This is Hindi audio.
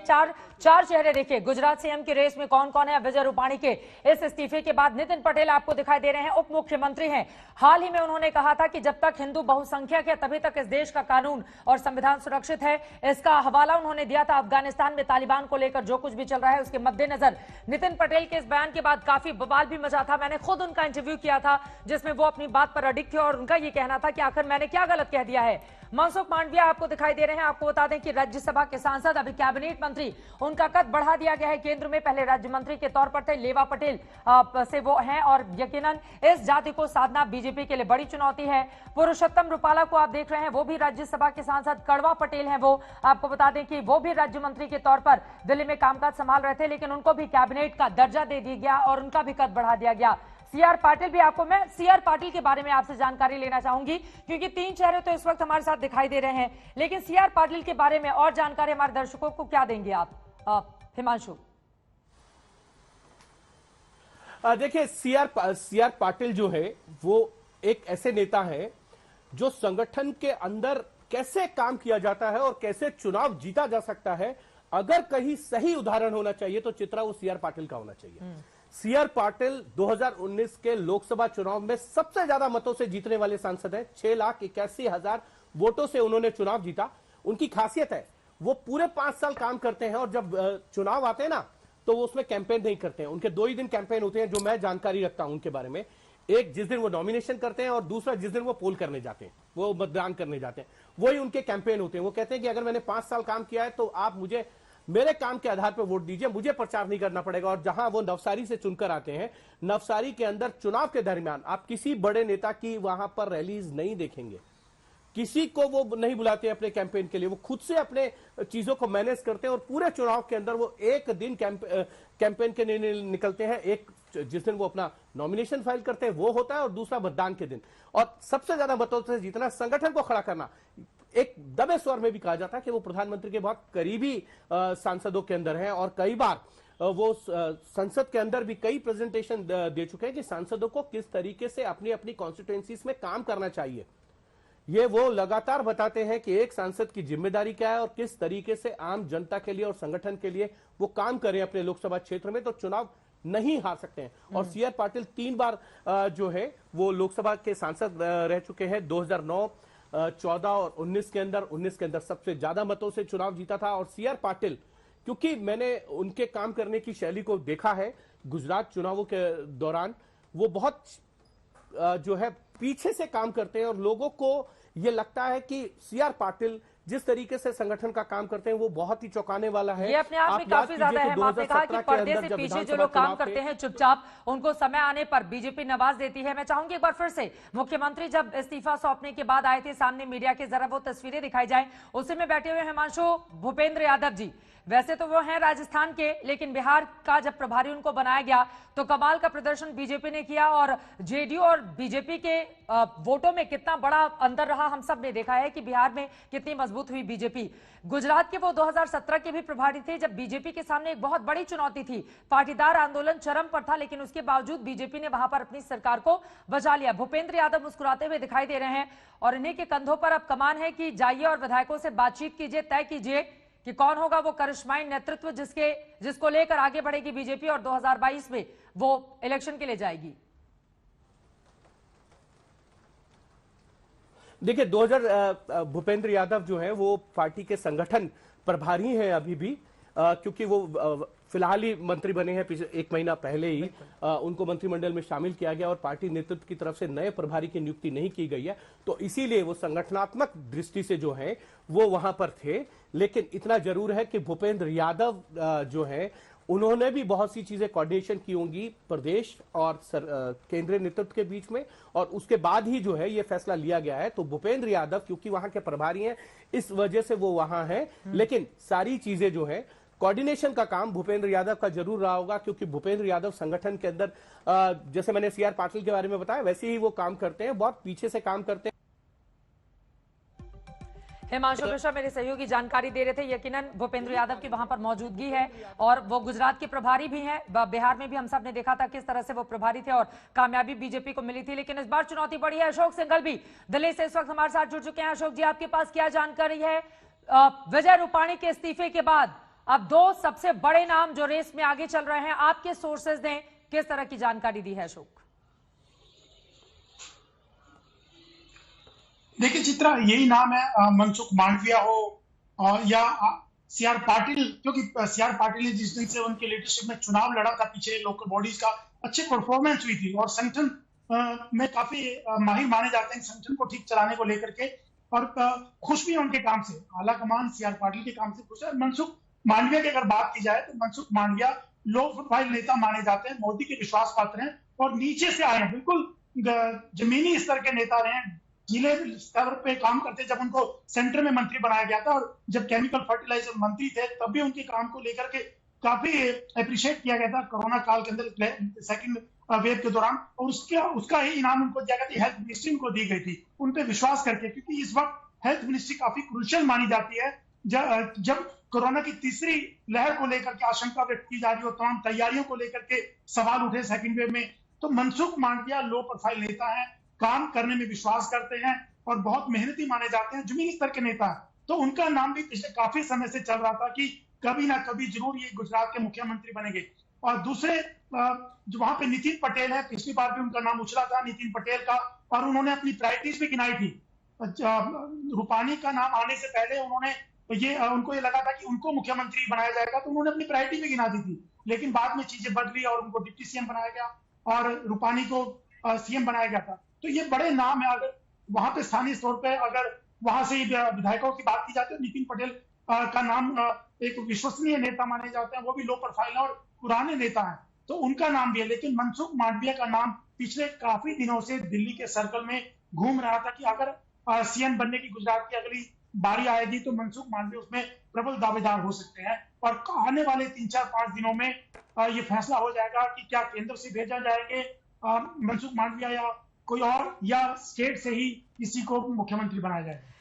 चार चेहरे देखिए गुजरात सीएम की रेस में कौन कौन है। विजय रूपाणी के इस इस्तीफे के बाद नितिन पटेल आपको दिखाई दे रहे हैं, उप मुख्यमंत्री हैं। हाल ही में उन्होंने कहा था कि जब तक हिंदू बहुसंख्यक है तभी तक इस देश का कानून और संविधान सुरक्षित है। इसका हवाला उन्होंने दिया था अफगानिस्तान में तालिबान को लेकर जो कुछ भी चल रहा है उसके मद्देनजर। नितिन पटेल के इस बयान के बाद काफी बवाल भी मचा था। मैंने खुद उनका इंटरव्यू किया था जिसमें वो अपनी बात पर अडिग थे और उनका ये कहना था कि आखिर मैंने क्या गलत कह दिया है। मनसुख मांडविया आपको दिखाई दे रहे हैं। आपको बता दें कि राज्यसभा के सांसद अभी कैबिनेट मंत्री, उनका कद बढ़ा दिया गया है केंद्र में। पहले राज्य मंत्री के तौर पर थे, लेवा पटेल से वो हैं और यकीनन इस जाति को साधना बीजेपी के लिए बड़ी चुनौती है। पुरुषोत्तम रूपाला को आप देख रहे हैं, वो भी राज्यसभा के सांसद। कड़वा पटेल हैं, वो आपको बता दें कि वो भी राज्य मंत्री के तौर पर दिल्ली में कामकाज संभाल रहे थे, लेकिन उनको भी कैबिनेट का दर्जा दे दिया गया और उनका भी कद बढ़ा दिया गया। सीआर पाटिल भी, आपको मैं सीआर पाटिल के बारे में आपसे जानकारी लेना चाहूंगी क्योंकि 3 चेहरे तो इस वक्त हमारे साथ दिखाई दे रहे हैं, लेकिन सीआर पाटिल के बारे में और जानकारी हमारे दर्शकों को क्या देंगे आप हिमांशु? देखिए सीआर पाटिल जो है वो एक ऐसे नेता है जो संगठन के अंदर कैसे काम किया जाता है और कैसे चुनाव जीता जा सकता है, अगर कहीं सही उदाहरण होना चाहिए तो चित्रा वो सीआर पाटिल का होना चाहिए। सीआर पाटिल 2019 के लोकसभा चुनाव में सबसे ज्यादा मतों से जीतने वाले सांसद हैं। 6,81,000 वोटों से उन्होंने चुनाव जीता। उनकी खासियत है वो पूरे 5 साल काम करते हैं और जब चुनाव आते हैं ना तो वो उसमें कैंपेन नहीं करते हैं। उनके 2 ही दिन कैंपेन होते हैं जो मैं जानकारी रखता हूं उनके बारे में। एक जिस दिन वो नॉमिनेशन करते हैं और दूसरा जिस दिन वो पोल करने जाते हैं, वो मतदान करने जाते हैं, वही उनके कैंपेन होते हैं। वो कहते हैं कि अगर मैंने 5 साल काम किया है तो आप मुझे मेरे काम के आधार पर वोट दीजिए, मुझे प्रचार नहीं करना पड़ेगा। और जहां वो नवसारी से चुनकर आते हैं, नवसारी के अंदर चुनाव के दरमियान आप किसी बड़े नेता की वहां पर रैलीज नहीं देखेंगे, किसी को वो नहीं बुलाते अपने कैंपेन के लिए। वो खुद से अपने चीजों को मैनेज करते हैं और पूरे चुनाव के अंदर वो एक दिन कैंपेन के लिए निकलते हैं। एक जिस दिन वो अपना नॉमिनेशन फाइल करते हैं वो होता है और दूसरा मतदान के दिन। और सबसे ज्यादा मतों से जीतना, संगठन को खड़ा करना। एक दबे स्वर में भी कहा जाता है कि वो प्रधानमंत्री के बहुत करीबी सांसदों के अंदर हैं और कई बार वो संसद के अंदर भी कई प्रेजेंटेशन दे चुके हैं कि सांसदों को किस तरीके से अपनी अपनी कॉन्स्टिट्यूएंसीज में काम करना चाहिए। ये वो लगातार बताते हैं कि एक सांसद की जिम्मेदारी क्या है और किस तरीके से आम जनता के लिए और संगठन के लिए वो काम करें अपने लोकसभा क्षेत्र में, तो चुनाव नहीं हार सकते हैं। और सीआर पाटिल 3 बार जो है वो लोकसभा के सांसद रह चुके हैं। 2009, 14 और 19 के अंदर सबसे ज्यादा मतों से चुनाव जीता था। और सीआर पाटिल, क्योंकि मैंने उनके काम करने की शैली को देखा है गुजरात चुनावों के दौरान, वो बहुत जो है पीछे से काम करते हैं और लोगों को ये लगता है कि सीआर पाटिल जिस तरीके से संगठन का काम करते हैं वो बहुत ही चौंकाने वाला है। ये अपने आप में काफी ज्यादा है। आपने कहा कि पर्दे से पीछे जो लोग काम करते हैं चुपचाप, उनको समय आने पर बीजेपी नवाज देती है। मैं चाहूंगी एक बार फिर से मुख्यमंत्री जब इस्तीफा सौंपने के बाद आए थे सामने मीडिया के, जरा वो तस्वीरें दिखाई जाए। उसी में बैठे हुए हिमांशु भूपेंद्र यादव जी, वैसे तो वो हैं राजस्थान के, लेकिन बिहार का जब प्रभारी उनको बनाया गया तो कमाल का प्रदर्शन बीजेपी ने किया और जेडीयू और बीजेपी के वोटों में कितना बड़ा अंतर रहा हम सब ने देखा है कि बिहार में कितनी मजबूत हुई बीजेपी। गुजरात के वो 2017 के भी प्रभारी थे जब बीजेपी के सामने एक बहुत बड़ी चुनौती थी, पाटीदार आंदोलन चरम पर था, लेकिन उसके बावजूद बीजेपी ने वहां पर अपनी सरकार को बचा लिया। भूपेंद्र यादव मुस्कुराते हुए दिखाई दे रहे हैं और इन्हीं के कंधों पर अब कमान है कि जाइए और विधायकों से बातचीत कीजिए, तय कीजिए कि कौन होगा वो करिश्माई नेतृत्व जिसको लेकर आगे बढ़ेगी बीजेपी और 2022 में वो इलेक्शन के लिए जाएगी। देखिए भूपेंद्र यादव जो है वो पार्टी के संगठन प्रभारी हैं अभी भी, क्योंकि वो फिलहाल ही मंत्री बने हैं। पिछले 1 महीना पहले ही उनको मंत्रिमंडल में शामिल किया गया और पार्टी नेतृत्व की तरफ से नए प्रभारी की नियुक्ति नहीं की गई है, तो इसीलिए वो संगठनात्मक दृष्टि से जो है वो वहां पर थे। लेकिन इतना जरूर है कि भूपेंद्र यादव जो है उन्होंने भी बहुत सी चीजें कोऑर्डिनेशन की होंगी प्रदेश और केंद्रीय नेतृत्व के बीच में, और उसके बाद ही जो है ये फैसला लिया गया है। तो भूपेंद्र यादव क्योंकि वहां के प्रभारी हैं इस वजह से वो वहां हैं, लेकिन सारी चीजें जो है कोऑर्डिनेशन का काम भूपेंद्र यादव का जरूर रहा होगा, क्योंकि भूपेंद्र यादव संगठन के अंदर जैसे मैंने सीआर पाटिल के बारे में बताया वैसे ही वो काम करते हैं, बहुत पीछे से काम करते हैं। हिमांशु मिश्रा मेरे सहयोगी जानकारी दे रहे थे, यकीनन भूपेंद्र यादव की वहां पर मौजूदगी है और वो गुजरात के प्रभारी भी हैं। बिहार में भी हम सब ने देखा था किस तरह से वो प्रभारी थे और कामयाबी बीजेपी को मिली थी, लेकिन इस बार चुनौती बड़ी है। अशोक सिंघल भी दिल्ली से इस वक्त हमारे साथ जुड़ चुके हैं। अशोक जी, आपके पास क्या जानकारी है विजय रूपाणी के इस्तीफे के बाद अब दो सबसे बड़े नाम जो रेस में आगे चल रहे हैं, आपके सोर्सेज ने किस तरह की जानकारी दी है अशोक? देखिए चित्रा, यही नाम है, मनसुख मांडविया हो या सीआर पाटिल, क्योंकि सीआर पाटिल ने जिस दिन से उनके लीडरशिप में चुनाव लड़ा था पीछे लोकल बॉडीज का, अच्छी परफॉर्मेंस हुई थी और संगठन में काफी माहिर माने जाते हैं संगठन को ठीक चलाने को लेकर के, और खुश भी है उनके काम से। आला कमान सीआर पाटिल के काम से खुश है। मनसुख मांडविया की अगर बात की जाए तो मनसुख मांडविया लो प्रोफाइल नेता माने जाते हैं, मोदी के विश्वास पात्र हैं और नीचे से आए हैं, बिल्कुल जमीनी स्तर के नेता रहे हैं, जिले स्तर पे काम करते। जब उनको सेंटर में मंत्री बनाया गया था और जब केमिकल फर्टिलाइजर मंत्री थे तब भी उनके काम को लेकर के काफी अप्रिशिएट किया गया था कोरोना काल के अंदर सेकंड वेव के दौरान, और उसका ही इनाम उनको दिया गया था, हेल्थ मिनिस्ट्री उनको दी गई थी उन पे विश्वास करके, क्योंकि इस वक्त हेल्थ मिनिस्ट्री काफी क्रूशियल मानी जाती है। जब कोरोना की तीसरी लहर को लेकर के आशंका व्यक्त की जा रही हो, तमाम तैयारियों को लेकर के सवाल उठे सेकंड वेव में, तो मनसुख मांडविया लो प्रोफाइल नेता है, काम करने में विश्वास करते हैं और बहुत मेहनती माने जाते हैं, जमीनी स्तर के नेता। तो उनका नाम भी पिछले काफी समय से चल रहा था कि कभी ना कभी जरूर ये गुजरात के मुख्यमंत्री बनेंगे। और दूसरे जो वहां पे नितिन पटेल है, पिछली बार भी उनका नाम उछला था नितिन पटेल का, और उन्होंने अपनी प्रायोरिटीज भी गिनाई थी। रूपानी का नाम आने से पहले उनको ये लगा था कि उनको मुख्यमंत्री बनाया जाएगा, तो उन्होंने अपनी प्रायोरिटी भी गिना दी थी, लेकिन बाद में चीजें बदली और उनको डिप्टी सीएम बनाया गया और रूपानी को सीएम बनाया गया था। तो ये बड़े नाम है। अगर वहां पे स्थानीय तौर पे अगर वहां से विधायकों की बात की जाती है, नितिन पटेल का नाम एक विश्वसनीय नेता माने जाते हैं, वो भी लो प्रोफाइल और पुराने नेता हैं, तो उनका नाम भी है। लेकिन मनसुख मांडविया का नाम पिछले काफी दिनों से दिल्ली के सर्कल में घूम रहा था कि अगर सीएम बनने की गुजरात की अगली बारी आएगी तो मनसुख मांडविया उसमें प्रबल दावेदार हो सकते हैं, और आने वाले 3-4-5 दिनों में ये फैसला हो जाएगा कि क्या केंद्र से भेजा जाएंगे मनसुख मांडविया या कोई और, या स्टेट से ही किसी को मुख्यमंत्री बनाया जाएगा।